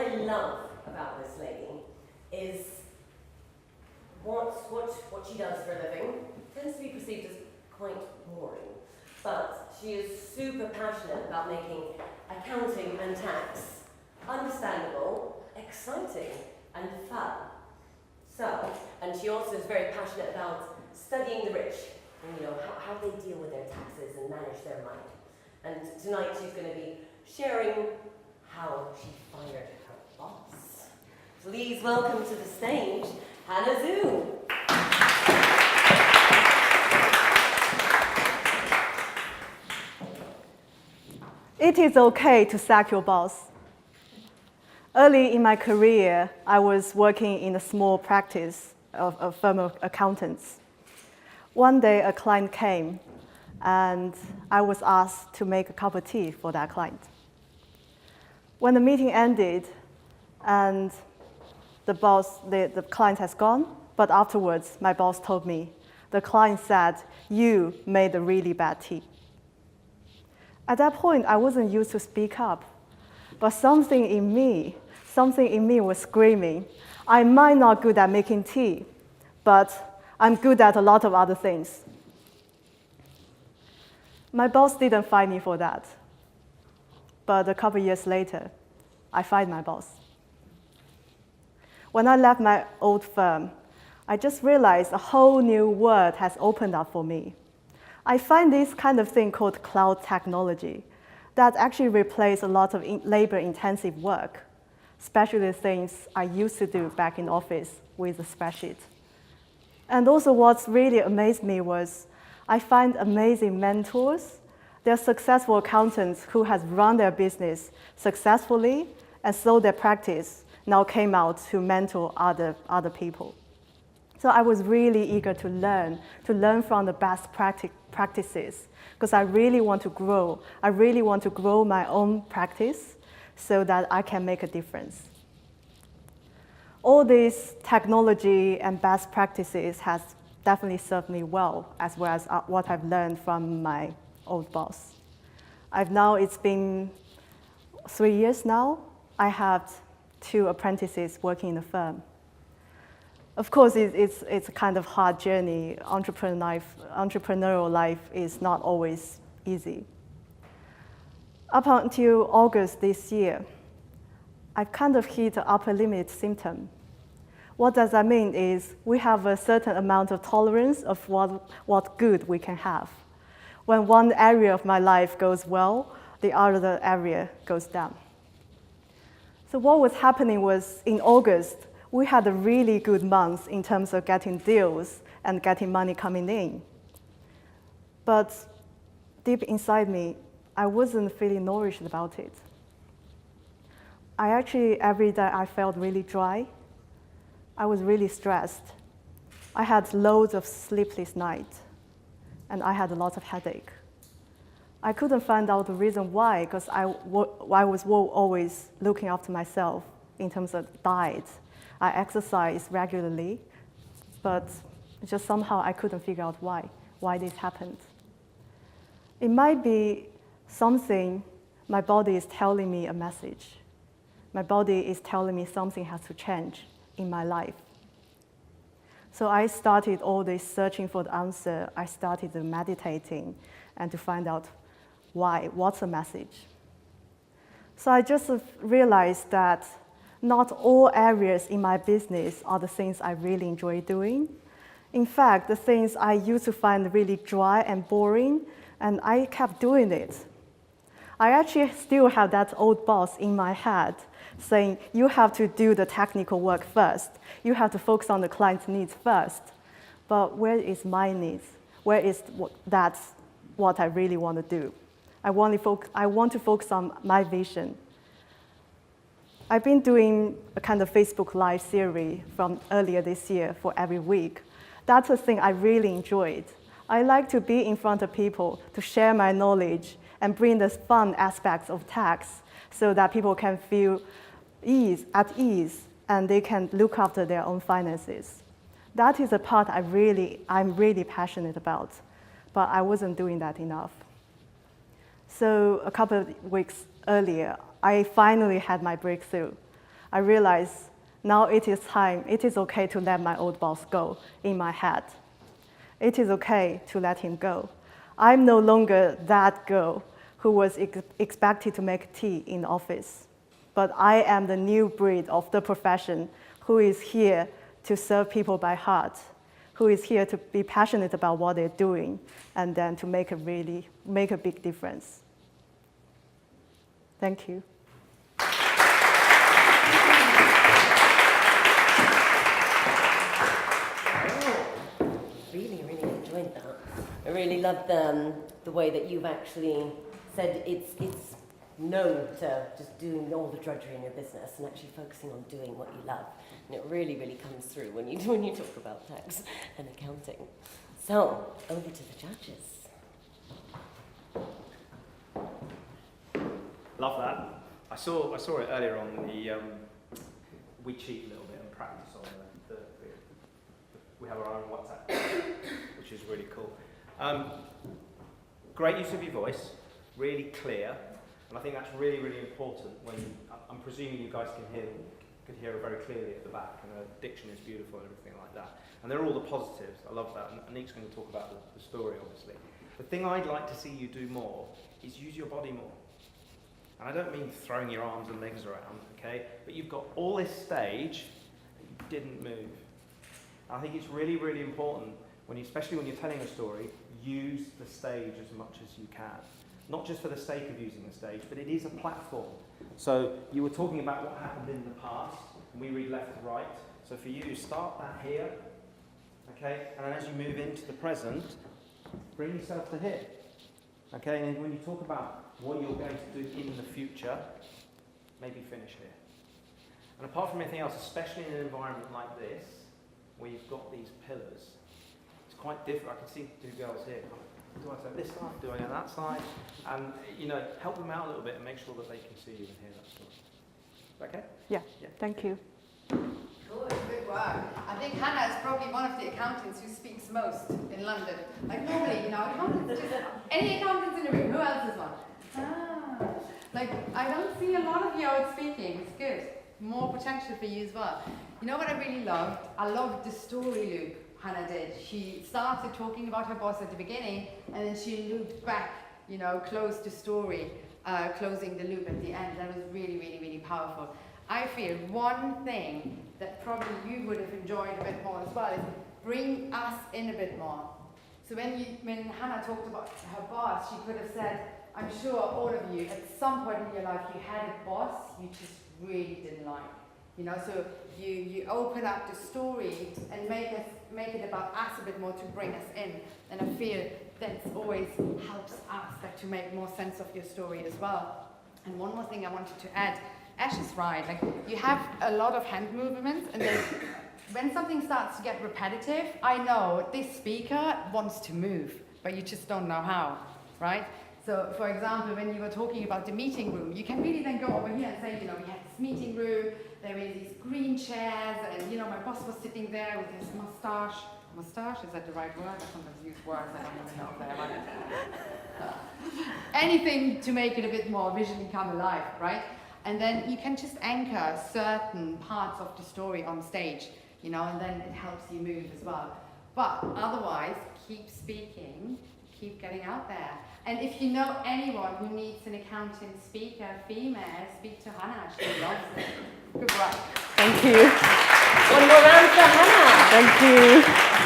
what I love about this lady is what she does for a living tends to be perceived as quite boring, but she is super passionate about making accounting and tax understandable, exciting, and fun. So, and she also is very passionate about studying the rich, and how they deal with their taxes and manage their money. And tonight she's going to be sharing how she fired her boss. Please welcome to the stage, Hannah Zhu. It is okay to sack your boss. Early in my career, I was working in a small practice of a firm of accountants. One day, a client came, and I was asked to make a cup of tea for that client. When the meeting ended, and the client has gone, but afterwards, my boss told me, the client said, "You made a really bad tea." At that point, I wasn't used to speak up, but something in me was screaming, I might not be good at making tea, but I'm good at a lot of other things. My boss didn't fire me for that, but a couple years later, I fired my boss. When I left my old firm, I just realized a whole new world has opened up for me. I find this kind of thing called cloud technology that actually replaces a lot of labor-intensive work, especially the things I used to do back in office with a spreadsheet. And also what's really amazed me was I find amazing mentors. They're successful accountants who has run their business successfully and sold their practice, now came out to mentor other people. So I was really eager to learn from the best practices, because I really want to grow. I really want to grow my own practice so that I can make a difference. All this technology and best practices has definitely served me well as what I've learned from my old boss. It's been 3 years now. I have 2 apprentices working in the firm. Of course, it's a kind of hard journey. Entrepreneurial life is not always easy. Up until August this year, I've kind of hit the upper limit symptom. What does that mean is we have a certain amount of tolerance of what good we can have. When one area of my life goes well, the other area goes down. So what was happening was in August, we had a really good month in terms of getting deals and getting money coming in. But deep inside me, I wasn't feeling nourished about it. Every day I felt really dry. I was really stressed. I had loads of sleepless nights, and I had a lot of headache. I couldn't find out the reason why, because I was always looking after myself in terms of diet. I exercise regularly, but just somehow I couldn't figure out why this happened. It might be something my body is telling me a message. My body is telling me something has to change in my life. So I started all this searching for the answer. I started meditating and to find out what's the message. So I just realized that not all areas in my business are the things I really enjoy doing. In fact, the things I used to find really dry and boring, and I kept doing it. I actually still have that old boss in my head saying, you have to do the technical work first. You have to focus on the client's needs first. But where is my needs? Where is that's what I really want to do? I want to focus on my vision. I've been doing a kind of Facebook Live series from earlier this year for every week. That's a thing I really enjoyed. I like to be in front of people to share my knowledge and bring the fun aspects of tax so that people can feel at ease and they can look after their own finances. That is a part I'm really passionate about, but I wasn't doing that enough. So a couple of weeks earlier, I finally had my breakthrough. I realized now it is time, it is okay to let my old boss go in my head. It is okay to let him go. I'm no longer that girl who was expected to make tea in the office, but I am the new breed of the profession who is here to serve people by heart, who is here to be passionate about what they're doing, and then to make a big difference. Thank you. Really enjoyed that. I really loved the way that you've actually said it's no to just doing all the drudgery in your business and actually focusing on doing what you love. And it really comes through when you talk about tax and accounting. So, over to the judges. Love that. I saw it earlier on the. We cheat a little bit and practice on we have our own WhatsApp, which is really cool. Great use of your voice, really clear, and I think that's really important. When I'm presuming you guys could hear it very clearly at the back, and the diction is beautiful and everything like that. And they're all the positives. I love that. And Anik's going to talk about the story, obviously. The thing I'd like to see you do more is use your body more. And I don't mean throwing your arms and legs around, okay? But you've got all this stage that you didn't move. And I think it's really important, especially when you're telling a story, use the stage as much as you can. Not just for the sake of using the stage, but it is a platform. So you were talking about what happened in the past, and we read left to right. So for you, start that here, okay? And then as you move into the present, bring yourself to here. Okay, and when you talk about what you're going to do in the future, maybe finish here. And apart from anything else, especially in an environment like this, where you've got these pillars, it's quite different. I can see two girls here. Do I say this side? Do I go that side? And, help them out a little bit and make sure that they can see you and hear that stuff. Okay? Yeah. Thank you. Good work. I think Hannah is probably one of the accountants who speaks most in London. Like normally, accountants any accountants in the room, who else is one? I don't see a lot of you out speaking. It's good. More potential for you as well. You know what I really loved? I loved the story loop Hannah did. She started talking about her boss at the beginning, and then she looped back, closed the story, closing the loop at the end. That was really powerful. I feel one thing that probably you would have enjoyed a bit more as well is bring us in a bit more. So when Hannah talked about her boss, she could have said, I'm sure all of you, at some point in your life, you had a boss you just really didn't like. So you open up the story and make it about us a bit more to bring us in. And I feel that always helps us to make more sense of your story as well. And one more thing I wanted to add, Ash is right. You have a lot of hand movements, and then when something starts to get repetitive, I know this speaker wants to move, but you just don't know how, right? So, for example, when you were talking about the meeting room, you can really then go over here and say, we have this meeting room, there is these green chairs, and, my boss was sitting there with his mustache. Mustache, is that the right word? I sometimes use words I don't even know if they're right. Anything to make it a bit more visually come alive, right? And then you can just anchor certain parts of the story on stage, and then it helps you move as well. But otherwise, keep speaking, keep getting out there. And if you know anyone who needs an accounting speaker, female, speak to Hannah. She loves it. Good work. Thank you. One more round for Hannah. Thank you.